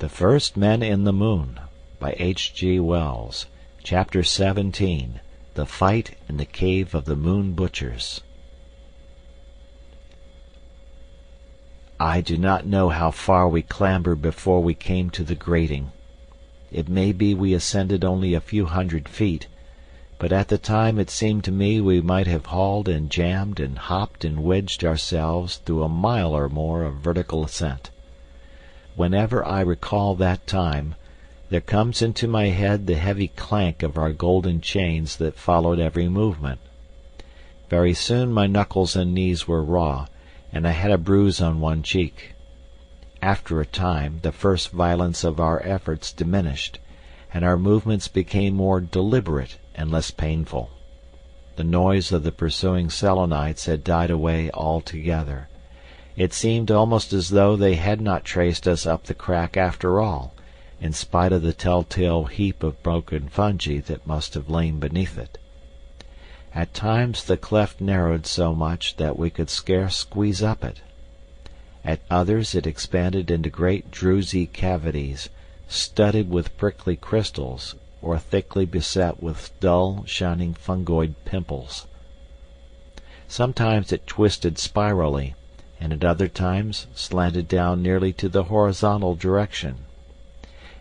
The First Men in the Moon, by G.Wells. Chapter 17. The Fight in the Cave of the Moon Butchers. I do not know how far we clambered before we came to the grating. It may be we ascended only a few hundred feet, but at the time it seemed to me we might have hauled and jammed and hopped and wedged ourselves through a mile or more of vertical ascent. Whenever I recall that time, there comes into my head the heavy clank of our golden chains that followed every movement. Very soon my knuckles and knees were raw, and I had a bruise on one cheek. After a time, the first violence of our efforts diminished, and our movements became more deliberate and less painful. The noise of the pursuing Selenites had died away altogether. It seemed almost as though they had not traced us up the crack after all, in spite of the telltale heap of broken fungi that must have lain beneath it. At times the cleft narrowed so much that we could scarce squeeze up it. At others it expanded into great drusy cavities, studded with prickly crystals, or thickly beset with dull, shining fungoid pimples. Sometimes it twisted spirally, and at other times slanted down nearly to the horizontal direction.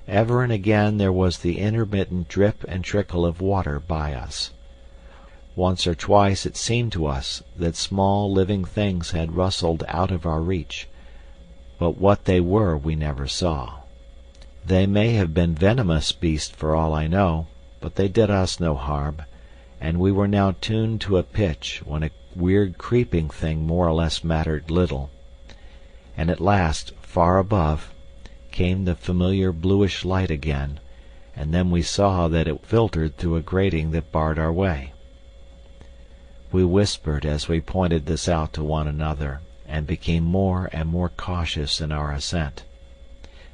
Ever and again there was the intermittent drip and trickle of water by us. Once or twice it seemed to us that small living things had rustled out of our reach, but what they were we never saw. They may have been venomous beasts for all I know, but they did us no harm, and we were now tuned to a pitch when a weird creeping thing more or less mattered little. And at last, far above, came the familiar bluish light again, and then we saw that it filtered through a grating that barred our way. We whispered as we pointed this out to one another, and became more and more cautious in our ascent.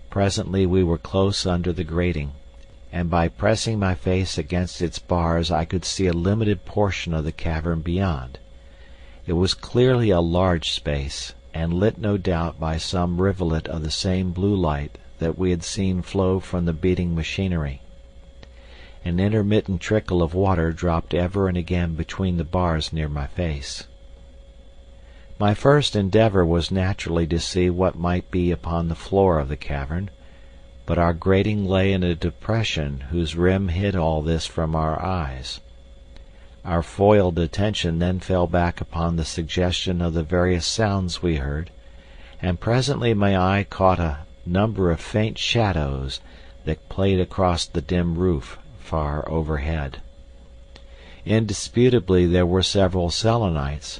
Presently we were close under the grating, and by pressing my face against its bars I could see a limited portion of the cavern beyond. It was clearly a large space, and lit no doubt by some rivulet of the same blue light that we had seen flow from the beating machinery. An intermittent trickle of water dropped ever and again between the bars near my face. My first endeavour was naturally to see what might be upon the floor of the cavern, but our grating lay in a depression whose rim hid all this from our eyes. Our foiled attention then fell back upon the suggestion of the various sounds we heard, and presently my eye caught a number of faint shadows that played across the dim roof far overhead. Indisputably there were several Selenites,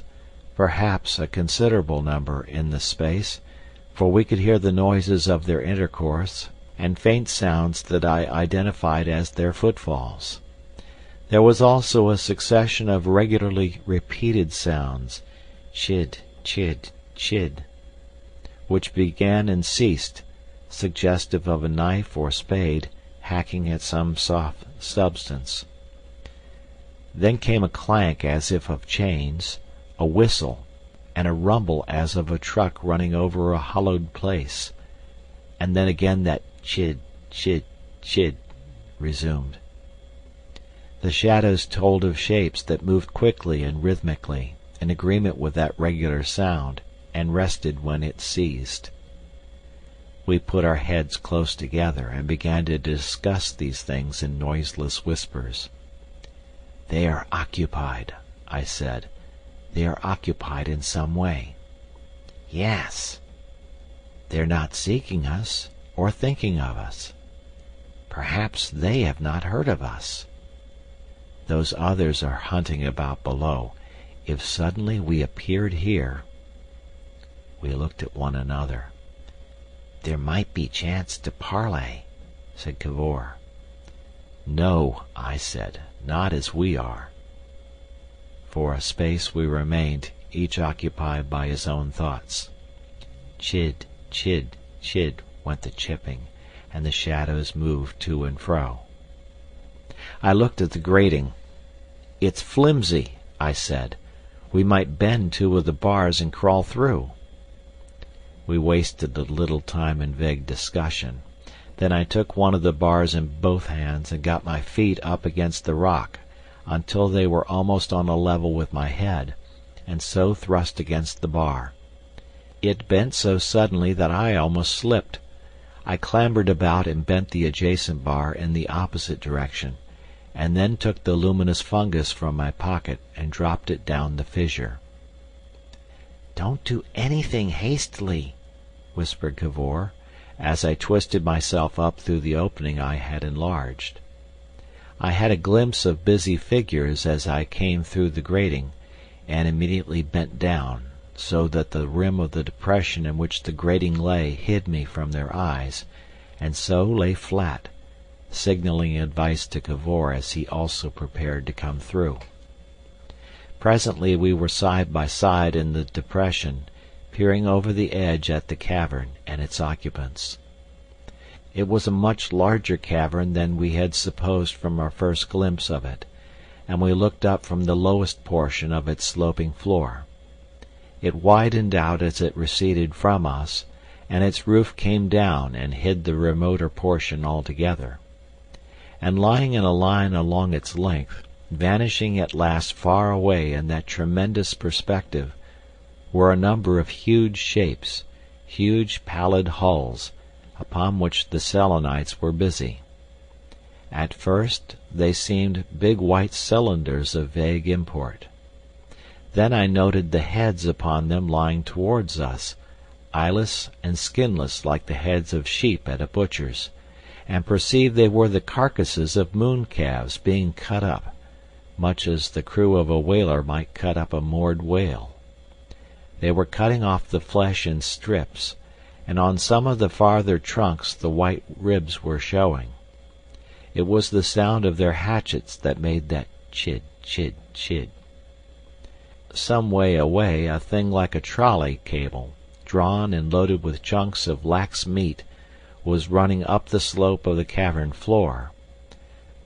perhaps a considerable number in the space, for we could hear the noises of their intercourse, and faint sounds that I identified as their footfalls. There was also a succession of regularly repeated sounds, chid, chid, chid, which began and ceased, suggestive of a knife or spade hacking at some soft substance. Then came a clank as if of chains, a whistle, and a rumble as of a truck running over a hollowed place, and then again that chid, chid, chid resumed. The shadows told of shapes that moved quickly and rhythmically, in agreement with that regular sound, and rested when it ceased. We put our heads close together and began to discuss these things in noiseless whispers. "They are occupied," I said. "They are occupied in some way." "Yes." "They're not seeking us, or thinking of us." "Perhaps they have not heard of us." "Those others are hunting about below. If suddenly we appeared here—" We looked at one another. "There might be chance to parley," said Cavor. "No," I said, "not as we are." For a space we remained, each occupied by his own thoughts. Chid, chid, chid went the chipping, and the shadows moved to and fro. I looked at the grating. "It's flimsy," I said. "We might bend 2 of the bars and crawl through." We wasted a little time in vague discussion. Then I took one of the bars in both hands and got my feet up against the rock until they were almost on a level with my head, and so thrust against the bar. It bent so suddenly that I almost slipped. I clambered about and bent the adjacent bar in the opposite direction, and then took the luminous fungus from my pocket and dropped it down the fissure. "Don't do anything hastily," whispered Cavor, as I twisted myself up through the opening I had enlarged. I had a glimpse of busy figures as I came through the grating, and immediately bent down, so that the rim of the depression in which the grating lay hid me from their eyes, and so lay flat, signalling advice to Cavor as he also prepared to come through. Presently we were side by side in the depression, peering over the edge at the cavern and its occupants. It was a much larger cavern than we had supposed from our first glimpse of it, and we looked up from the lowest portion of its sloping floor. It widened out as it receded from us, and its roof came down and hid the remoter portion altogether. And lying in a line along its length, vanishing at last far away in that tremendous perspective, were a number of huge shapes, huge pallid hulls, upon which the Selenites were busy. At first they seemed big white cylinders of vague import. Then I noted the heads upon them lying towards us, eyeless and skinless like the heads of sheep at a butcher's, and perceived they were the carcasses of moon calves being cut up, much as the crew of a whaler might cut up a moored whale. They were cutting off the flesh in strips, and on some of the farther trunks the white ribs were showing. It was the sound of their hatchets that made that chid, chid, chid. Some way away a thing like a trolley cable, drawn and loaded with chunks of lax meat, was running up the slope of the cavern floor.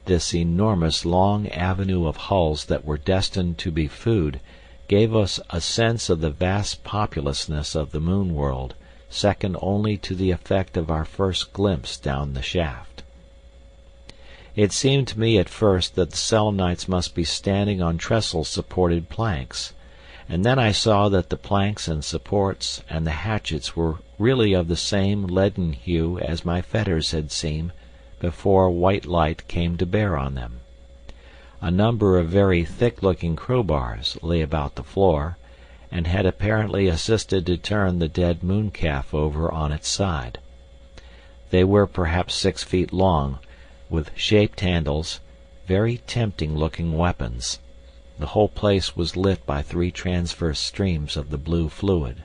This enormous long avenue of hulls that were destined to be food gave us a sense of the vast populousness of the moon world, second only to the effect of our first glimpse down the shaft. It seemed to me at first that the Selenites must be standing on trestle-supported planks, and then I saw that the planks and supports and the hatchets were really of the same leaden hue as my fetters had seemed before white light came to bear on them. A number of very thick-looking crowbars lay about the floor, and had apparently assisted to turn the dead mooncalf over on its side. They were perhaps 6 feet long, with shaped handles, very tempting-looking weapons. The whole place was lit by 3 transverse streams of the blue fluid.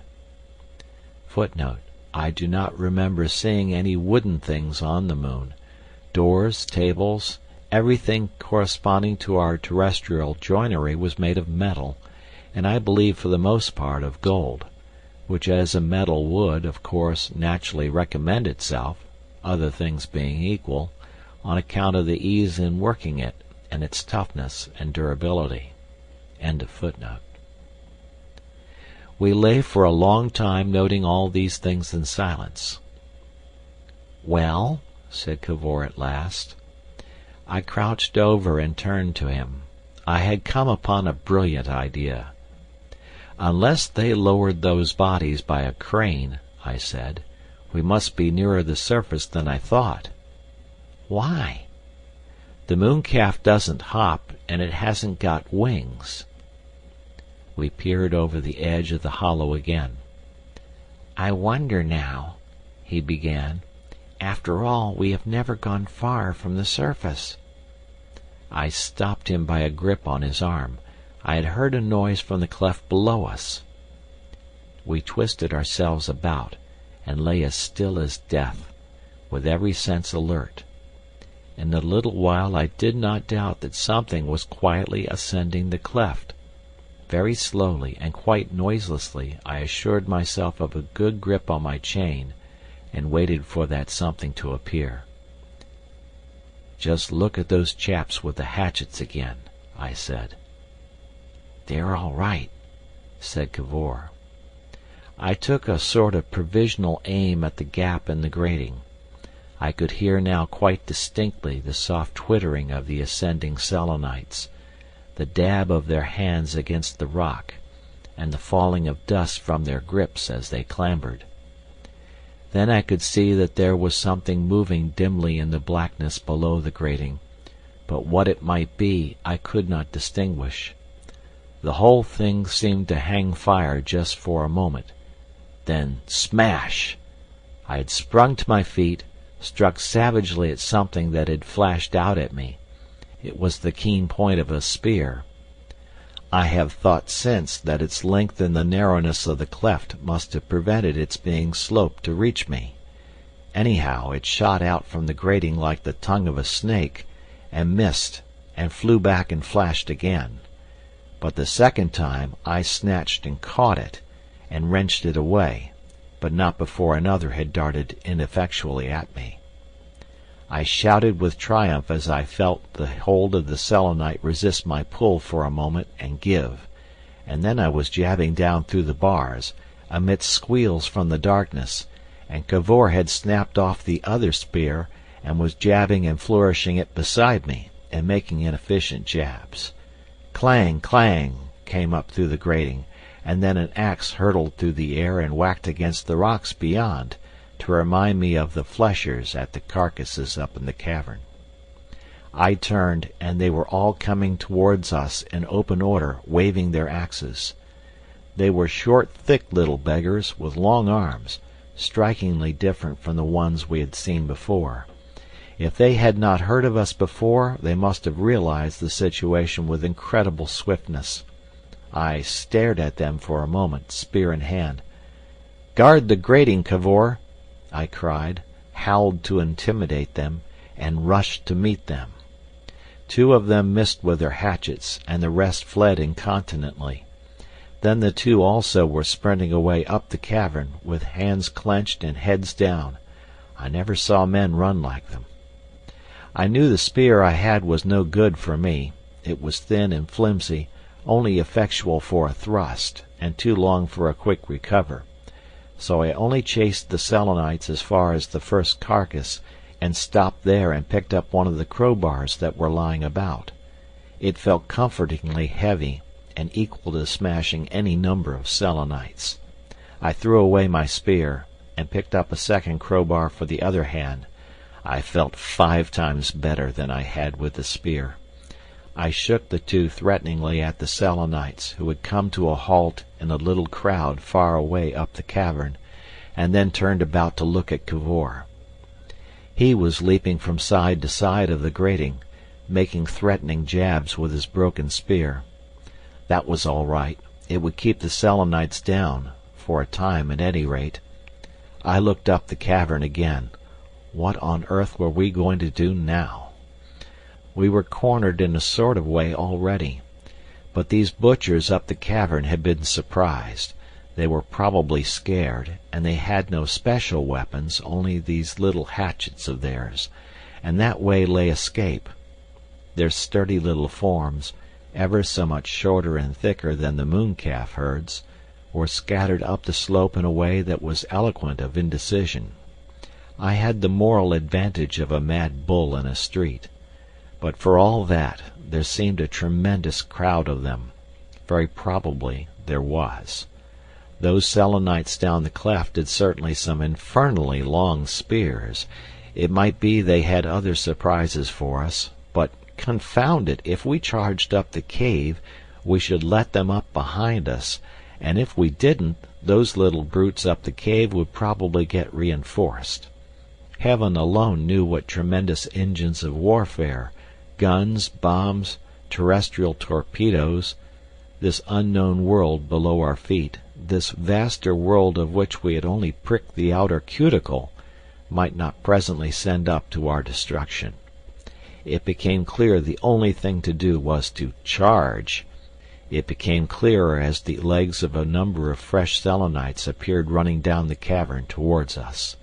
Footnote: I do not remember seeing any wooden things on the moon. Doors, tables, everything corresponding to our terrestrial joinery was made of metal, and I believe for the most part of gold, which as a metal would, of course, naturally recommend itself, other things being equal, on account of the ease in working it, and its toughness and durability. End of footnote. We lay for a long time noting all these things in silence. "Well?" said Cavor at last. I crouched over and turned to him. I had come upon a brilliant idea. "Unless they lowered those bodies by a crane," I said, "we must be nearer the surface than I thought." "Why?" "The mooncalf doesn't hop, and it hasn't got wings." We peered over the edge of the hollow again. "I wonder now," he began. "After all, we have never gone far from the surface." I stopped him by a grip on his arm. I had heard a noise from the cleft below us. We twisted ourselves about, and lay as still as death, with every sense alert. In a little while I did not doubt that something was quietly ascending the cleft. Very slowly and quite noiselessly I assured myself of a good grip on my chain, and waited for that something to appear. "Just look at those chaps with the hatchets again," I said. "They're all right," said Cavor. I took a sort of provisional aim at the gap in the grating. I could hear now quite distinctly the soft twittering of the ascending Selenites, the dab of their hands against the rock, and the falling of dust from their grips as they clambered. Then I could see that there was something moving dimly in the blackness below the grating, but what it might be I could not distinguish. The whole thing seemed to hang fire just for a moment. Then smash! I had sprung to my feet, struck savagely at something that had flashed out at me. It was the keen point of a spear. I have thought since that its length and the narrowness of the cleft must have prevented its being sloped to reach me. Anyhow, it shot out from the grating like the tongue of a snake, and missed, and flew back and flashed again. But the second time I snatched and caught it, and wrenched it away, but not before another had darted ineffectually at me. I shouted with triumph as I felt the hold of the Selenite resist my pull for a moment and give, and then I was jabbing down through the bars, amidst squeals from the darkness, and Cavor had snapped off the other spear and was jabbing and flourishing it beside me, and making inefficient jabs. Clang, clang, came up through the grating, and then an axe hurtled through the air and whacked against the rocks beyond, to remind me of the fleshers at the carcasses up in the cavern. I turned, and they were all coming towards us in open order, waving their axes. They were short, thick little beggars, with long arms, strikingly different from the ones we had seen before. If they had not heard of us before, they must have realized the situation with incredible swiftness. I stared at them for a moment, spear in hand. "Guard the grating, Cavor!" I cried, howled to intimidate them, and rushed to meet them. 2 of them missed with their hatchets, and the rest fled incontinently. Then the 2 also were sprinting away up the cavern, with hands clenched and heads down. I never saw men run like them. I knew the spear I had was no good for me. It was thin and flimsy, only effectual for a thrust, and too long for a quick recover. So I only chased the Selenites as far as the first carcass, and stopped there and picked up one of the crowbars that were lying about. It felt comfortingly heavy, and equal to smashing any number of Selenites. I threw away my spear, and picked up a second crowbar for the other hand. I felt 5 times better than I had with the spear. I shook the 2 threateningly at the Selenites, who had come to a halt in a little crowd far away up the cavern, and then turned about to look at Cavor. He was leaping from side to side of the grating, making threatening jabs with his broken spear. That was all right. It would keep the Selenites down, for a time at any rate. I looked up the cavern again. What on earth were we going to do now? We were cornered in a sort of way already. But these butchers up the cavern had been surprised. They were probably scared, and they had no special weapons, only these little hatchets of theirs, and that way lay escape. Their sturdy little forms, ever so much shorter and thicker than the mooncalf herds, were scattered up the slope in a way that was eloquent of indecision. I had the moral advantage of a mad bull in a street. But for all that, there seemed a tremendous crowd of them. Very probably there was. Those Selenites down the cleft had certainly some infernally long spears. It might be they had other surprises for us, but confound it, if we charged up the cave, we should let them up behind us, and if we didn't, those little brutes up the cave would probably get reinforced. Heaven alone knew what tremendous engines of warfare, guns, bombs, terrestrial torpedoes, this unknown world below our feet, this vaster world of which we had only pricked the outer cuticle, might not presently send up to our destruction. It became clear the only thing to do was to charge. It became clearer as the legs of a number of fresh Selenites appeared running down the cavern towards us.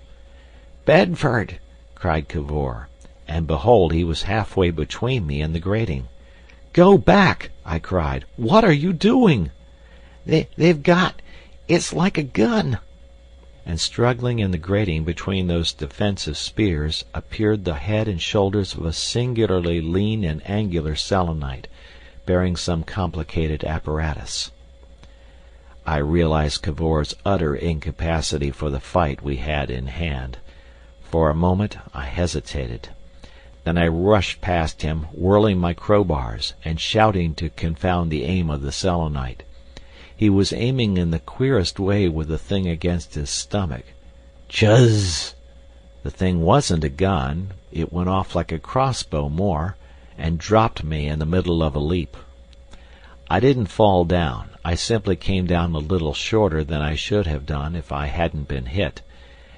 "Bedford!" cried Cavor, and behold, he was halfway between me and the grating. "Go back!" I cried. "What are you doing?" They've got... It's like a gun." and struggling in the grating between those defensive spears appeared the head and shoulders of a singularly lean and angular Selenite, bearing some complicated apparatus. I realized Cavor's utter incapacity for the fight we had in hand. For a moment I hesitated. Then I rushed past him, whirling my crowbars, and shouting to confound the aim of the Selenite. He was aiming in the queerest way with the thing against his stomach. Chuzz! The thing wasn't a gun. It went off like a crossbow more, and dropped me in the middle of a leap. I didn't fall down. I simply came down a little shorter than I should have done if I hadn't been hit,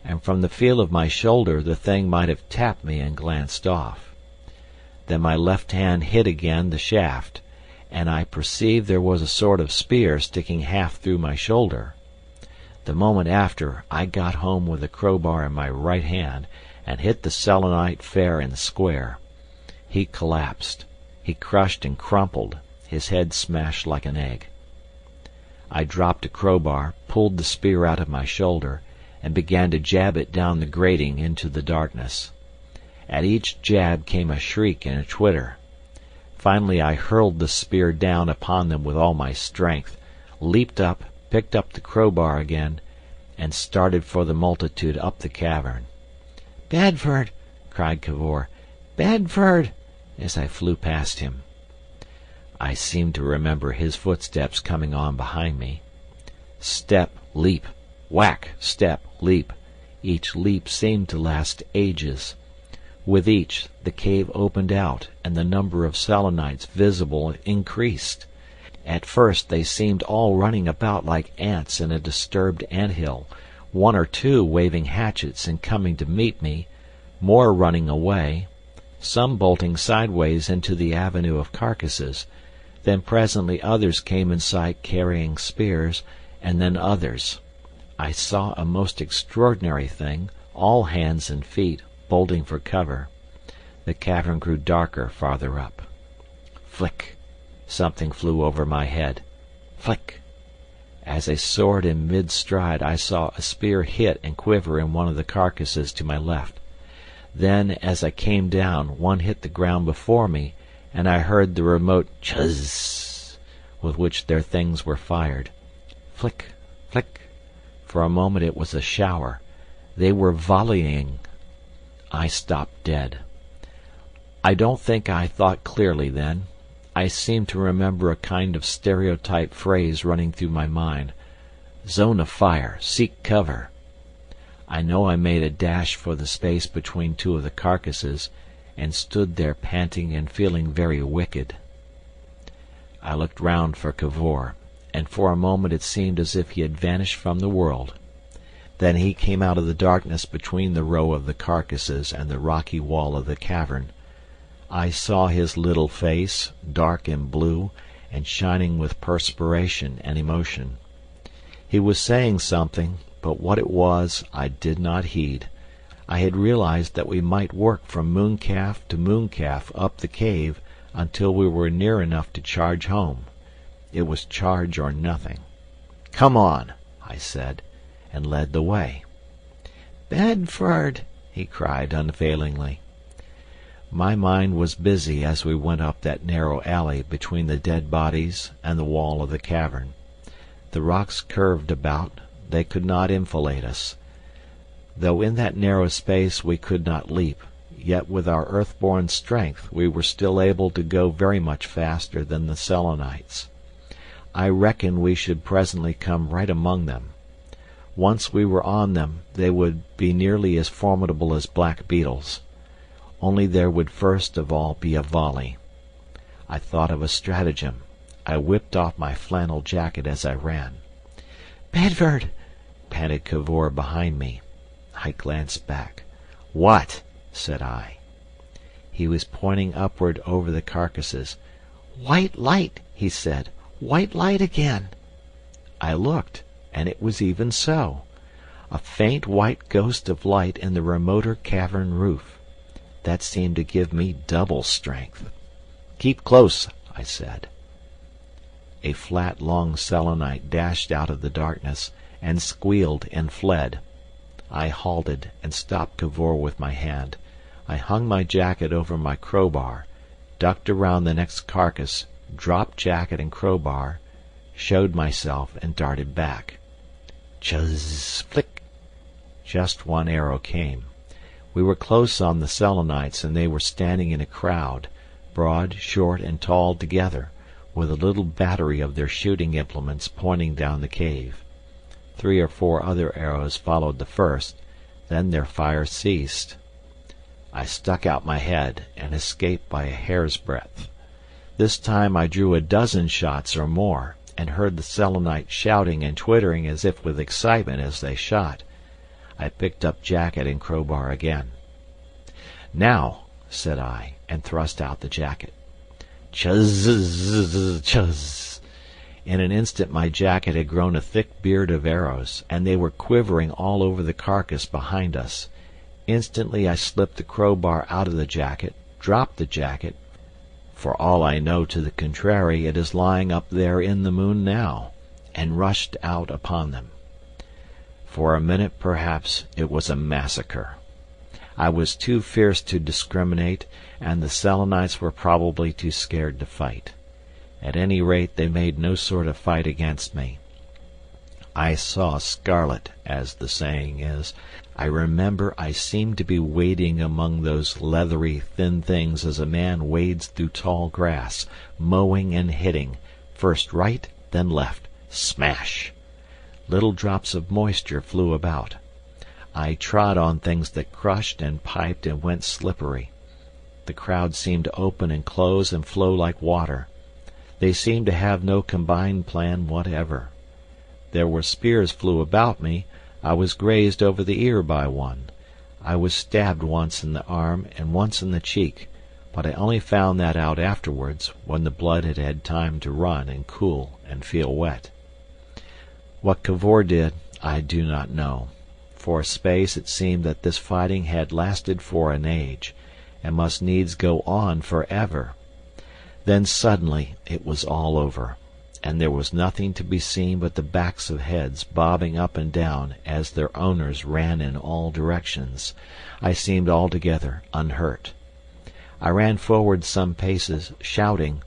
and from the feel of my shoulder the thing might have tapped me and glanced off. Then my left hand hit again the shaft, and I perceived there was a sort of spear sticking half through my shoulder. The moment after, I got home with the crowbar in my right hand, and hit the Selenite fair and square. He collapsed. He crushed and crumpled, his head smashed like an egg. I dropped a crowbar, pulled the spear out of my shoulder, and began to jab it down the grating into the darkness. At each jab came a shriek and a twitter. Finally I hurled the spear down upon them with all my strength, leaped up, picked up the crowbar again, and started for the multitude up the cavern. "Bedford!" cried Cavor. "Bedford!" as I flew past him. I seemed to remember his footsteps coming on behind me. Step, leap, whack, step, leap. Each leap seemed to last ages. With each, the cave opened out, and the number of Selenites visible increased. At first they seemed all running about like ants in a disturbed ant-hill, one or two waving hatchets and coming to meet me, more running away, some bolting sideways into the avenue of carcasses. Then presently others came in sight carrying spears, and then others. I saw a most extraordinary thing, all hands and feet, bolting for cover. The cavern grew darker farther up. Flick! Something flew over my head. Flick! As I soared in mid-stride I saw a spear hit and quiver in one of the carcasses to my left. Then, as I came down, one hit the ground before me, and I heard the remote chuzz with which their things were fired. Flick! Flick! For a moment it was a shower. They were volleying. I stopped dead. I don't think I thought clearly then. I seem to remember a kind of stereotype phrase running through my mind. Zone of fire. Seek cover. I know I made a dash for the space between two of the carcasses, and stood there panting and feeling very wicked. I looked round for Cavor, and for a moment it seemed as if he had vanished from the world. Then he came out of the darkness between the row of the carcasses and the rocky wall of the cavern. I saw his little face, dark and blue, and shining with perspiration and emotion. He was saying something, but what it was I did not heed. I had realized that we might work from mooncalf to mooncalf up the cave until we were near enough to charge home. It was charge or nothing. "Come on," I said, and led the way. "Bedford!" he cried unfailingly. My mind was busy as we went up that narrow alley between the dead bodies and the wall of the cavern. The rocks curved about, they could not enfilade us. Though in that narrow space we could not leap, yet with our earth-born strength we were still able to go very much faster than the Selenites. I reckoned we should presently come right among them. Once we were on them they would be nearly as formidable as black beetles. Only there would first of all be a volley. I thought of a stratagem. I whipped off my flannel jacket as I ran. "Bedford!" panted Cavor behind me. I glanced back. "What?" said I. He was pointing upward over the carcasses. "White light," he said. "White light again." I looked, and it was even so. A faint white ghost of light in the remoter cavern roof. That seemed to give me double strength. "Keep close," I said. A flat, long Selenite dashed out of the darkness, and squealed and fled. I halted and stopped Cavor with my hand. I hung my jacket over my crowbar, ducked around the next carcass, dropped jacket and crowbar, showed myself, and darted back. Chuzz, flick! Just one arrow came. We were close on the Selenites, and they were standing in a crowd, broad, short, and tall together, with a little battery of their shooting implements pointing down the cave. 3 or 4 other arrows followed the first, then their fire ceased. I stuck out my head, and escaped by a hair's breadth. This time I drew a dozen shots or more, and heard the Selenites shouting and twittering as if with excitement as they shot. I picked up jacket and crowbar again. "Now," said I, and thrust out the jacket. Chuzz, chuzz! In an instant my jacket had grown a thick beard of arrows, and they were quivering all over the carcass behind us. Instantly I slipped the crowbar out of the jacket, dropped the jacket. For all I know to the contrary, it is lying up there in the moon now, and rushed out upon them. For a minute, perhaps, it was a massacre. I was too fierce to discriminate, and the Selenites were probably too scared to fight. At any rate, they made no sort of fight against me. I saw scarlet, as the saying is. I remember I seemed to be wading among those leathery, thin things as a man wades through tall grass, mowing and hitting, first right, then left, smash! Little drops of moisture flew about. I trod on things that crushed and piped and went slippery. The crowd seemed to open and close and flow like water. They seemed to have no combined plan whatever. There were spears flew about me. I was grazed over the ear by one. I was stabbed once in the arm and once in the cheek, but I only found that out afterwards, when the blood had had time to run and cool and feel wet. What Cavor did, I do not know. For a space it seemed that this fighting had lasted for an age, and must needs go on for ever. Then suddenly it was all over, and there was nothing to be seen but the backs of heads bobbing up and down as their owners ran in all directions. I seemed altogether unhurt. I ran forward some paces, shouting,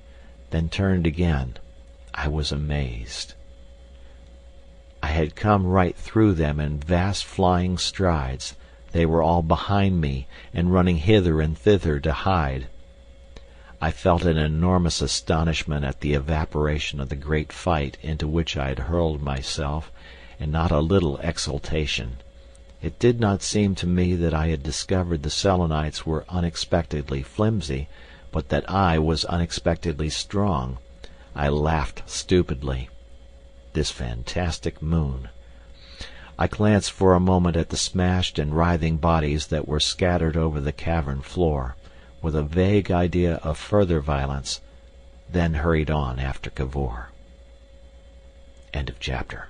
then turned again. I was amazed. I had come right through them in vast flying strides. They were all behind me, and running hither and thither to hide. I felt an enormous astonishment at the evaporation of the great fight into which I had hurled myself, and not a little exultation. It did not seem to me that I had discovered the Selenites were unexpectedly flimsy, but that I was unexpectedly strong. I laughed stupidly. This fantastic moon! I glanced for a moment at the smashed and writhing bodies that were scattered over the cavern floor, with a vague idea of further violence, then hurried on after Cavor. End of chapter.